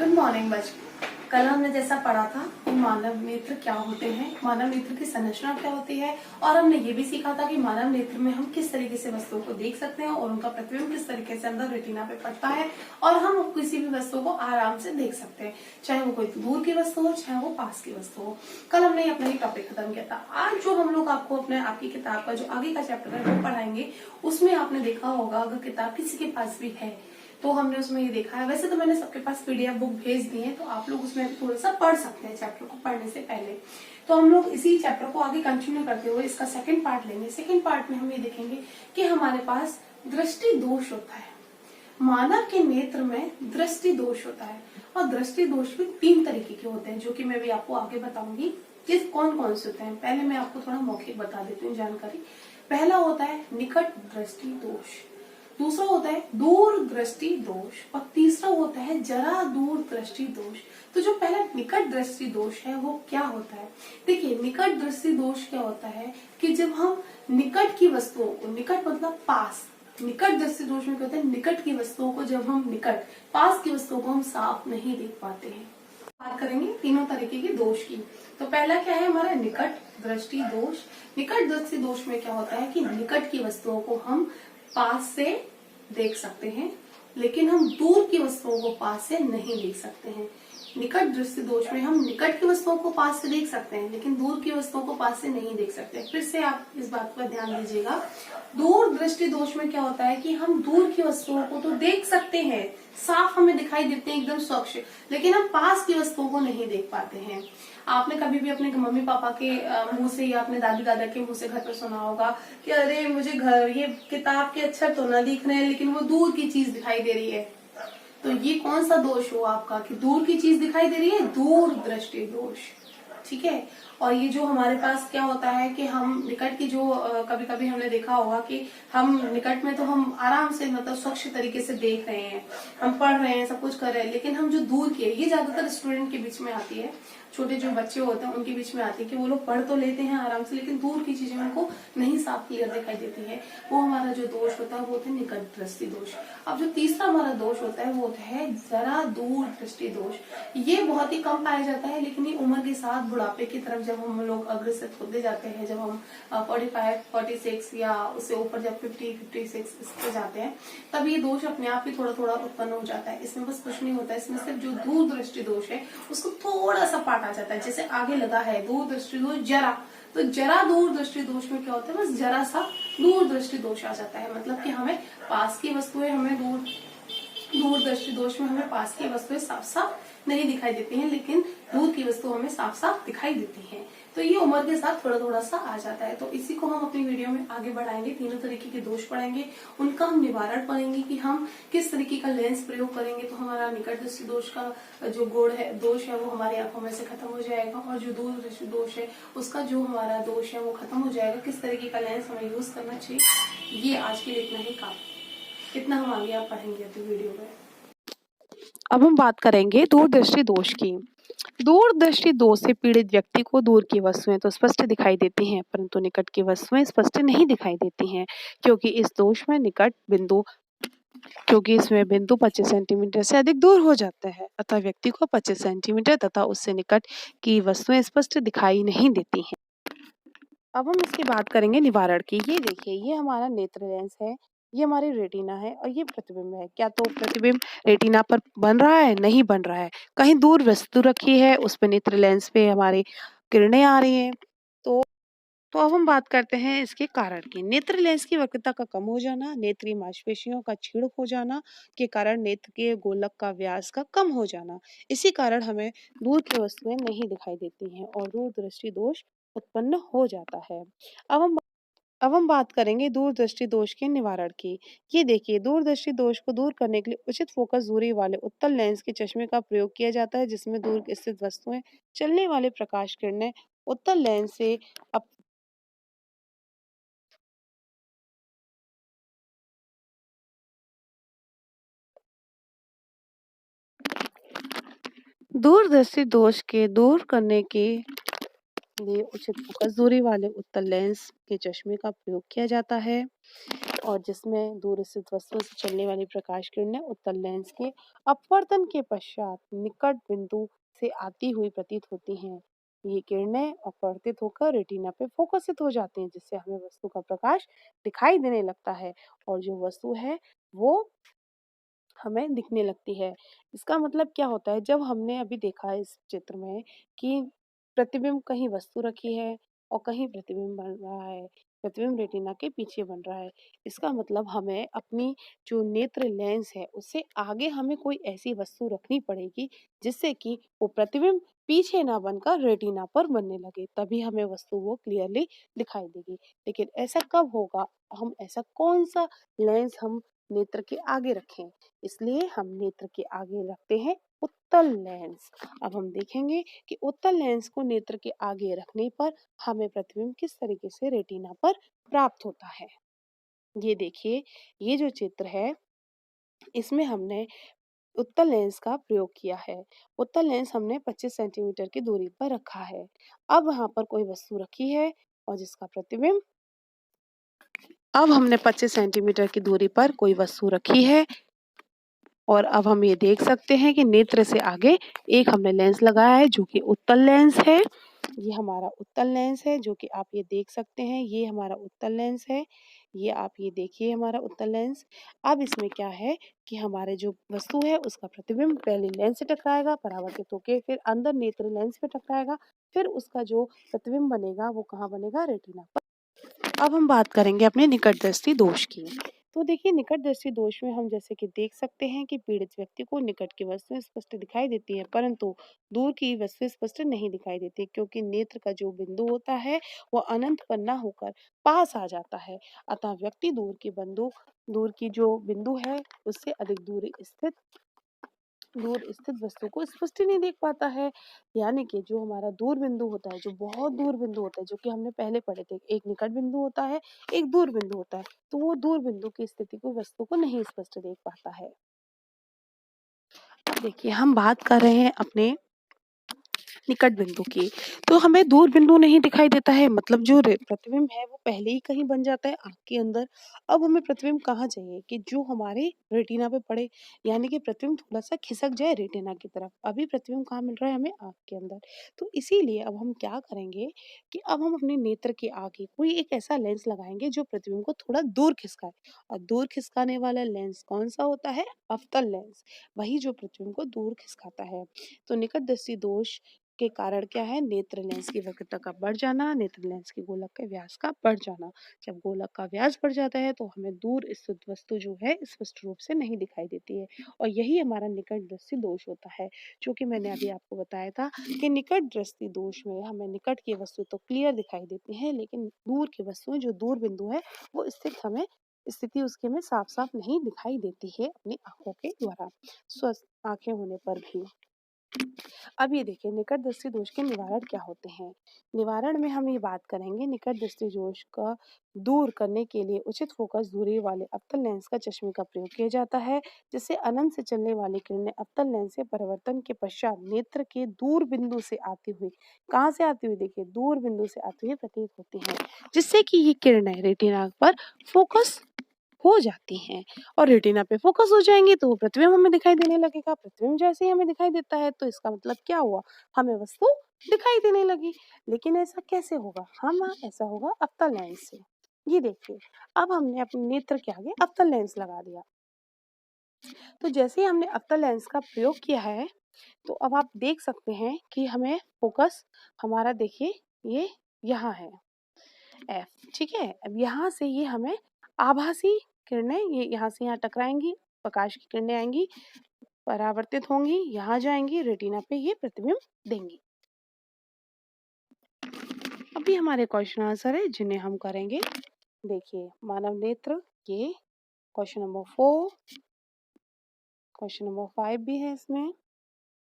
Good morning बच्चों। कल हमने जैसा पढ़ा था कि मानव नेत्र क्या होते हैं, मानव नेत्र की संरचना क्या होती है, और हमने ये भी सीखा था कि मानव नेत्र में हम किस तरीके से वस्तुओं को देख सकते हैं और उनका प्रतिबिंब किस तरीके से अंदर रेटिना पे पड़ता है और हम किसी भी वस्तु को आराम से देख सकते हैं, चाहे वो कोई दूर की वस्तु हो चाहे वो पास की वस्तु हो। कल हमने अपना ये टॉपिक खत्म किया था। आज जो हम लोग आपको आपकी किताब का जो आगे का चैप्टर है वो पढ़ाएंगे, उसमें आपने देखा होगा अगर किताब किसी के पास भी है तो हमने उसमें ये देखा है। वैसे तो मैंने सबके पास पीडीएफ बुक भेज दी है, तो आप लोग उसमें थोड़ा सा पढ़ सकते हैं चैप्टर को पढ़ने से पहले। तो हम लोग इसी चैप्टर को आगे कंटिन्यू करते हुए इसका सेकंड पार्ट लेंगे। सेकंड पार्ट में हम ये देखेंगे कि हमारे पास दृष्टि दोष होता है। मानव के नेत्र में दृष्टि दोष होता है और दृष्टि दोष भी 3 तरीके के होते हैं, जो कि मैं भी आपको आगे बताऊंगी कि कौन कौन से होते हैं। पहले मैं आपको थोड़ा मौखिक बता देती हूँ जानकारी। पहला होता है निकट दृष्टि दोष, दूसरा होता है दूर दृष्टि दोष और तीसरा होता है जरा दूर दृष्टि दोष। तो जो पहला निकट दृष्टि दोष है वो क्या होता है? देखिए, निकट दृष्टि दोष क्या होता है कि जब हम निकट की वस्तुओं को, निकट मतलब पास, निकट दृष्टि दोष में क्या होता है, निकट की वस्तुओं को जब हम निकट, पास की वस्तुओं को हम साफ नहीं देख पाते हैं। बात करेंगे तीनों तरीके के दोष की। तो पहला क्या है हमारा निकट दृष्टि दोष। निकट दृष्टि दोष में क्या होता है कि निकट की वस्तुओं को हम पास से देख सकते हैं, लेकिन हम दूर की वस्तुओं को पास से नहीं देख सकते हैं। निकट दृष्टि दोष में हम निकट की वस्तुओं को पास से देख सकते हैं, लेकिन दूर की वस्तुओं को पास से नहीं देख सकते। फिर से आप इस बात पर ध्यान दीजिएगा। दूर दृष्टि दोष में क्या होता है कि हम दूर की वस्तुओं को तो देख सकते हैं, साफ हमें दिखाई देते हैं एकदम स्वच्छ, लेकिन हम पास की वस्तुओं को नहीं देख पाते हैं। आपने कभी भी अपने मम्मी पापा के मुंह से या अपने दादी दादा के मुंह से घर पर सुना होगा कि अरे मुझे घर ये किताब के अक्षर तो ना दिख रहे हैं, लेकिन वो दूर की चीज दिखाई दे रही है। तो ये कौन सा दोष हुआ आपका कि दूर की चीज दिखाई दे रही है? दूर दृष्टि दोष। ठीक है। और ये जो हमारे पास क्या होता है कि हम निकट की जो कभी कभी हमने देखा होगा कि हम निकट में तो हम आराम से मतलब स्वच्छ तरीके से देख रहे हैं, हम पढ़ रहे हैं, सब कुछ कर रहे हैं, लेकिन हम जो दूर के, ये ज्यादातर स्टूडेंट के बीच में आती है, छोटे जो बच्चे होते हैं उनके बीच में आती है कि वो लोग पढ़ तो लेते हैं आराम से, लेकिन दूर की चीजें उनको नहीं साफ क्लियर दिखाई देती है। वो हमारा जो दोष होता है वो होता है निकट दृष्टि दोष। अब जो तीसरा हमारा दोष होता है वो होता है जरा दूर दृष्टि दोष। ये बहुत ही कम पाया जाता है, लेकिन ये उम्र के साथ बुढ़ापे की तरफ जब हम लोग अग्रसर होते जाते हैं, जब हम 45, 46 या उससे ऊपर जब 50, 56 इस पे जाते हैं, तब ये दोष अपने आप ही थोड़ा थोड़ा उत्पन्न हो जाता है। इसमें बस कुछ नहीं होता है, इसमें सिर्फ जो दूर दृष्टि दोष है उसको थोड़ा सा पाटा जाता है। जैसे आगे लगा है दूर दृष्टि दोष जरा, तो जरा दूर दृष्टि दोष में क्या होता है, बस जरा सा दूर दृष्टि दोष आ जाता है। मतलब कि हमें पास की वस्तुएं, हमें दूर दृष्टि दोष में हमें पास की वस्तुएं साफ साफ नहीं दिखाई देती हैं, लेकिन दूर की वस्तु हमें साफ साफ दिखाई देती हैं। तो ये उम्र के साथ थोड़ा थोड़ा सा आ जाता है। तो इसी को हम अपनी वीडियो में आगे बढ़ाएंगे, तीनों तरीके के दोष पढ़ेंगे, उनका हम निवारण पढ़ेंगे कि हम किस तरीके का लेंस प्रयोग करेंगे तो हमारा निकट दृष्टि दोष का जो दोष है वो हमारी आंखों में से खत्म हो जाएगा, और जो दूर दृष्टि दोष है उसका जो हमारा दोष है वो खत्म हो जाएगा। किस तरीके का लेंस हमें यूज करना चाहिए, ये आज के लिए इतना ही काफी। इतना हम आगे आप पढ़ेंगे अपनी वीडियो में। अब हम बात करेंगे दूरदृष्टि दोष की। दूरदृष्टि दोष से पीड़ित व्यक्ति को दूर की वस्तुएं तो स्पष्ट दिखाई देती हैं, परंतु निकट की वस्तुएं स्पष्ट नहीं दिखाई देती हैं, क्योंकि इसमें बिंदु 25 सेंटीमीटर से अधिक दूर हो जाता है। अतः व्यक्ति को 25 सेंटीमीटर तथा उससे निकट की वस्तुएं स्पष्ट दिखाई नहीं देती हैं। अब हम इसकी बात करेंगे निवारण की। ये देखिए, ये हमारा नेत्र लेंस है, ये हमारी रेटिना है और ये प्रतिबिंब है। क्या तो प्रतिबिंब रेटिना पर बन रहा है? नहीं बन रहा है। कहीं दूर वस्तु रखी है, उस पे नेत्र लेंस पे हमारी किरणें आ रही हैं। तो अब हम बात करते हैं इसके कारण की। नेत्र लेंस की वक्रता का कम हो जाना, नेत्रीय मांसपेशियों का क्षीण हो जाना के कारण नेत्र के गोलक का व्यास का कम हो जाना। इसी कारण हमें दूर की वस्तुएं नहीं दिखाई देती हैं और दूरदृष्टि दोष उत्पन्न हो जाता है। अब हम बात करेंगे दूरदृष्टि दोष के निवारण की। ये देखिए, दूरदृष्टि दोष को दूर करने के लिए उचित फोकस दूरी वाले उत्तल लेंस के चश्मे का प्रयोग किया जाता है, जिसमें दूर स्थित वस्तुएं, चलने वाले प्रकाश किरणें उत्तल लेंस से दूरदृष्टि दोष के दूर करने के लिए उचित फोकस दूरी वाले उत्तल लेंस के चश्मे का प्रयोग किया जाता है। और जिसमें दूर स्थित वस्तुओं से चलने वाली प्रकाश किरणें उत्तल लेंस के अपवर्तन के पश्चात निकट बिंदु से आती हुई प्रतीत होती हैं। ये किरणें अपवर्तित होकर रेटिना पे फोकसित हो जाती हैं, जिससे हमें वस्तु का प्रकाश दिखाई देने लगता है और जो वस्तु है वो हमें दिखने लगती है। इसका मतलब क्या होता है, जब हमने अभी देखा है इस चित्र में कि प्रतिबिंब कहीं वस्तु रखी है और कहीं प्रतिबिंब बन रहा है। प्रतिबिंब रेटिना के पीछे बन रहा है। इसका मतलब हमें अपनी जो नेत्र लेंस है उससे आगे हमें कोई ऐसी वस्तु रखनी पड़ेगी जिससे कि वो प्रतिबिंब पीछे ना बनकर रेटिना पर बनने लगे, तभी हमें वस्तु वो क्लियरली दिखाई देगी। लेकिन ऐसा कब होगा? हम ऐसा कौन सा लेंस हम नेत्र के आगे रखें? इसलिए हम नेत्र के आगे रखते हैं उत्तल लेंस। अब हम देखेंगे कि उत्तल लेंस को नेत्र के आगे रखने पर हमें प्रतिबिंब किस तरीके से रेटिना पर प्राप्त होता है। ये देखिए, ये जो चित्र है इसमें हमने उत्तल लेंस का प्रयोग किया है। उत्तल लेंस हमने 25 सेंटीमीटर की दूरी पर रखा है। अब वहां पर कोई वस्तु रखी है और जिसका प्रतिबिंब अब हमने 25 सेंटीमीटर की दूरी पर कोई वस्तु रखी है और अब हम ये देख सकते हैं कि नेत्र से आगे एक हमने लेंस लगाया है जो कि उत्तल लेंस है। ये हमारा उत्तल लेंस है जो कि आप ये देख सकते हैं, ये हमारा उत्तल लेंस है। ये आप ये देखिए हमारा उत्तल लेंस। अब इसमें क्या है कि हमारे जो वस्तु है उसका प्रतिबिंब पहले लेंस से टकराएगा परावर्तित होके, फिर अंदर नेत्र लेंस पे टकराएगा, फिर उसका जो प्रतिबिंब बनेगा वो कहाँ बनेगा? रेटिना पर। अब हम बात करेंगे अपने निकट दृष्टि दोष की। तो देखिए, निकट दृष्टि दोष में हम जैसे कि देख सकते हैं कि पीड़ित व्यक्ति को निकट की वस्तुएं स्पष्ट दिखाई देती है, परंतु दूर की वस्तुएं स्पष्ट नहीं दिखाई देती, क्योंकि नेत्र का जो बिंदु होता है वह अनंत पर न होकर पास आ जाता है। अतः व्यक्ति दूर की जो बिंदु है उससे अधिक दूर स्थित वस्तु को स्पष्ट ही नहीं देख पाता है। यानी कि जो हमारा दूर बिंदु होता है, जो बहुत दूर बिंदु होता है, जो कि हमने पहले पढ़े थे, एक निकट बिंदु होता है, एक दूर बिंदु होता है, तो वो दूर बिंदु की स्थिति को वस्तु को नहीं स्पष्ट देख पाता है। देखिए, हम बात कर रहे हैं अपने निकट बिंदु की, तो हमें दूर बिंदु नहीं दिखाई देता है, मतलब जो प्रतिबिंब है वो पहले ही कहीं बन जाता है आँख के अंदर। अब हमें प्रतिबिंब कहाँ चाहिए कि जो हमारे रेटिना पे पड़े, यानी कि प्रतिबिंब थोड़ा सा खिसक जाए रेटिना की तरफ। अभी प्रतिबिंब कहाँ मिल रहा है हमें? आँख के अंदर। तो इसीलिए अब हम क्या करेंगे कि अब हम अपने नेत्र के आगे कोई एक ऐसा लेंस लगाएंगे जो प्रतिबिंब को थोड़ा दूर खिसकाए, और दूर खिसकाने वाला लेंस कौन सा होता है? अवतल लेंस। वही जो प्रतिबिंब को दूर खिसकाता है। तो निकट दृष्टि दोष के कारण क्या है? नेत्र लेंस की वक्रता का बढ़ जाना, नेत्र लेंस के गोलक के व्यास का बढ़ जाना। जब गोलक का व्यास बढ़ जाता है तो हमें दूर स्थित वस्तु जो है स्पष्ट रूप से नहीं दिखाई देती है, और यही हमारा निकट दृष्टि दोष होता है, जो कि मैंने अभी आपको बताया था कि निकट दृष्टि दोष में हमें निकट की वस्तु तो क्लियर दिखाई देती है, लेकिन दूर की वस्तुएं जो दूर बिंदु है वो स्थिति उसके में साफ साफ नहीं दिखाई देती है अपनी आंखों के द्वारा, स्वस्थ आंखें होने पर भी। अब ये देखिए, निकट दृष्टि दोष के निवारण क्या होते हैं। निवारण में हम ये बात करेंगे, निकट दृष्टि दोष का दूर करने के लिए उचित फोकस दूरी वाले अवतल लेंस का चश्मे का प्रयोग किया जाता है, जिससे अनंत से चलने वाली किरणें अवतल लेंस से परिवर्तन के पश्चात नेत्र के दूर बिंदु से आती हुई, कहाँ से आती हुई? देखिए, दूर बिंदु से आती हुई प्रतीत होती है, जिससे कि ये किरणें रेटिना पर फोकस हो जाती हैं, और रेटिना पे फोकस हो जाएंगी तो वो प्रतिबिंब हमें दिखाई देने लगेगा। प्रतिबिंब जैसे ही हमें दिखाई देता है तो इसका मतलब क्या हुआ? हमें वस्तु दिखाई देने लगी। लेकिन ऐसा कैसे होगा? ऐसा होगा अवतल लेंस से। ये देखिए, अब हमने अपने नेत्र के आगे अवतल लेंस लगा दिया, तो जैसे ही हमने अवतल लेंस का प्रयोग किया है तो अब आप देख सकते हैं कि हमें फोकस हमारा, देखिए, ये यहाँ है एफ, ठीक है। अब यहाँ से ये हमें आभासी किरणें ये यहाँ से यहाँ टकराएंगी, प्रकाश की किरणें आएंगी, परावर्तित होंगी, यहाँ जाएंगी, रेटिना पे ये प्रतिबिंब देंगी। अभी हमारे क्वेश्चन आंसर है जिन्हें हम करेंगे। देखिए, मानव नेत्र, ये क्वेश्चन नंबर 4, क्वेश्चन नंबर 5 भी है इसमें।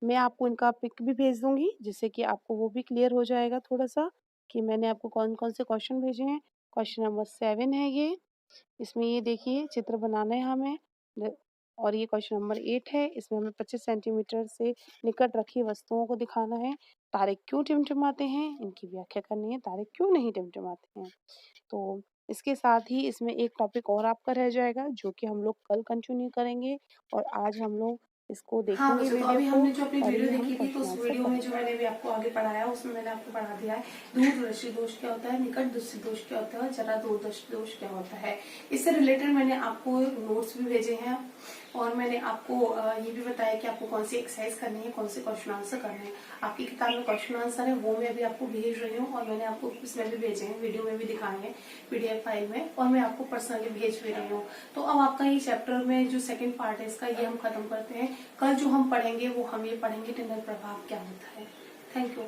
मैं आपको इनका पिक भी भेज दूंगी, जिससे कि आपको वो भी क्लियर हो जाएगा थोड़ा सा कि मैंने आपको कौन कौन से क्वेश्चन भेजे हैं। क्वेश्चन नंबर 7 है ये, इसमें ये देखिए चित्र बनाना है हमें। और ये क्वेश्चन नंबर 8 है, इसमें हमें 25 सेंटीमीटर से निकट रखी वस्तुओं को दिखाना है। तारे क्यों टिमटिमाते हैं, इनकी व्याख्या करनी है। तारे क्यों नहीं टिमटिमाते हैं? तो इसके साथ ही इसमें एक टॉपिक और आपका रह जाएगा जो कि हम लोग कल कंटिन्यू करेंगे और आज हम लोग इसको हाँ देखेंगे बच्चों, तो वीडियो अभी को हमने जो अपनी और वीडियो ये हम देखी थी तो क्वेश्चन उस आंसर वीडियो में जो करेंगे। मैंने अभी आपको आगे पढ़ाया उसमें मैंने आपको पढ़ा दिया है दूरदर्शी दोष क्या होता है, निकट दृष्टि दोष क्या होता है और जरा दूरदर्शी दोष क्या होता है। इससे रिलेटेड मैंने आपको नोट्स भी भेजे हैं और मैंने आपको ये भी बताया कि आपको कौन सी एक्सरसाइज करनी है, कौन से क्वेश्चन आंसर करने हैं। आपकी किताब में क्वेश्चन आंसर है वो मैं अभी आपको भेज रही हूँ और मैंने आपको इसमें भी भेजे हैं, वीडियो में भी दिखाए हैं PDF फाइल में, और मैं आपको पर्सनली भेज भी रही हूँ। तो अब आपका ये चैप्टर में जो सेकंड पार्ट है इसका ये हम खत्म करते हैं। कल जो हम पढ़ेंगे वो हम ये पढ़ेंगे टिनर प्रभाव क्या होता है। Thank you.